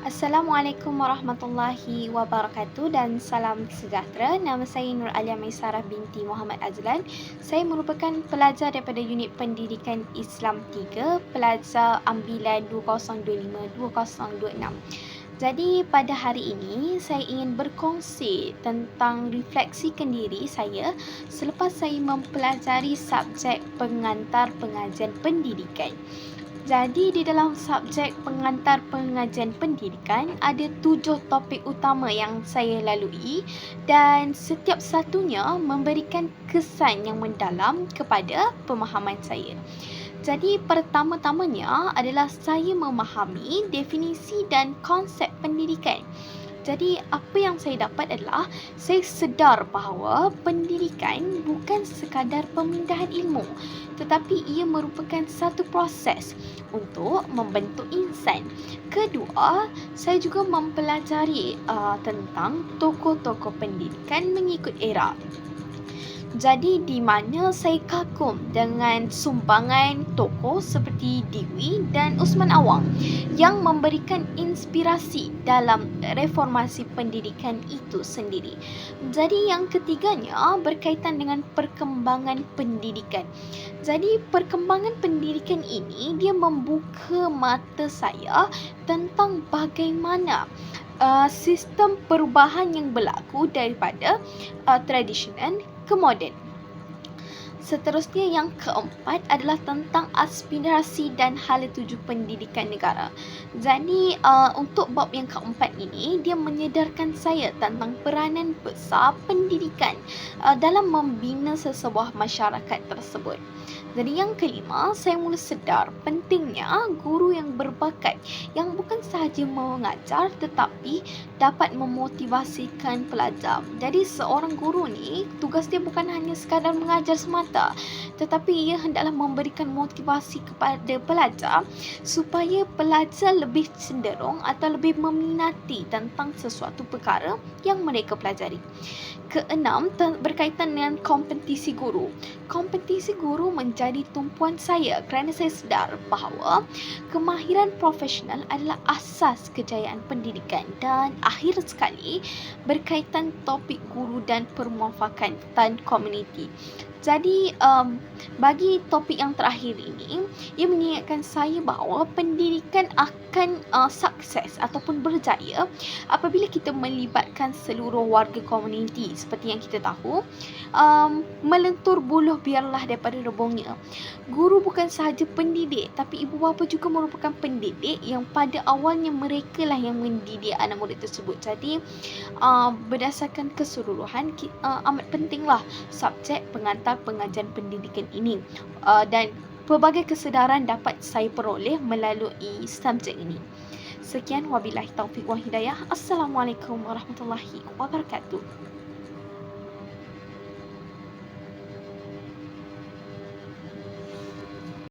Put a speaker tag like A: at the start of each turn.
A: Assalamualaikum warahmatullahi wabarakatuh dan salam sejahtera. Nama saya Nur Alia Maisarah binti Muhammad Azlan. Saya merupakan pelajar daripada Unit Pendidikan Islam 3, pelajar ambilan 2025-2026. Jadi pada hari ini saya ingin berkongsi tentang refleksi kendiri saya selepas saya mempelajari subjek pengantar pengajian pendidikan. Jadi di dalam subjek pengantar pengajian pendidikan ada 7 topik utama yang saya lalui dan setiap satunya memberikan kesan yang mendalam kepada pemahaman saya. Jadi pertama-tamanya adalah saya memahami definisi dan konsep pendidikan. Jadi apa yang saya dapat adalah saya sedar bahawa pendidikan bukan sekadar pemindahan ilmu, tetapi ia merupakan satu proses untuk membentuk insan. Kedua, saya juga mempelajari tentang tokoh-tokoh pendidikan mengikut era. Jadi di mana saya kagum dengan sumbangan tokoh seperti Dewi dan Usman Awang yang memberikan inspirasi dalam reformasi pendidikan itu sendiri. Jadi yang ketiganya berkaitan dengan perkembangan pendidikan. Jadi perkembangan pendidikan ini dia membuka mata saya tentang bagaimana sistem perubahan yang berlaku daripada tradisional ke moden. Seterusnya yang keempat adalah tentang aspirasi dan hala tuju pendidikan negara. Jadi untuk bab yang keempat ini dia menyedarkan saya tentang peranan besar pendidikan dalam membina sesebuah masyarakat tersebut. Jadi yang kelima, saya mula sedar pentingnya guru yang berbakat yang bukan sahaja mengajar tetapi dapat memotivasikan pelajar. Jadi seorang guru ni tugas dia bukan hanya sekadar mengajar semata, tetapi ia hendaklah memberikan motivasi kepada pelajar supaya pelajar lebih cenderung atau lebih meminati tentang sesuatu perkara yang mereka pelajari. Keenam, berkaitan dengan kompetisi guru. Kompetisi guru menjadi tumpuan saya kerana saya sedar bahawa kemahiran profesional adalah asas kejayaan pendidikan. Dan akhir sekali, berkaitan topik guru dan permuafakan komuniti. Jadi bagi topik yang terakhir ini, ia mengingatkan saya bahawa pendidikan akan sukses ataupun berjaya apabila kita melibatkan seluruh warga komuniti. Seperti yang kita tahu, melentur buluh biarlah daripada rebungnya. Guru bukan sahaja pendidik, tapi ibu bapa juga merupakan pendidik yang pada awalnya mereka lah yang mendidik anak murid tersebut. Jadi berdasarkan keseluruhan amat pentinglah subjek pengantar pengajian pendidikan ini dan pelbagai kesedaran dapat saya peroleh melalui subjek ini. Sekian, wabillahi taufiq wal hidayah. Assalamualaikum warahmatullahi wabarakatuh.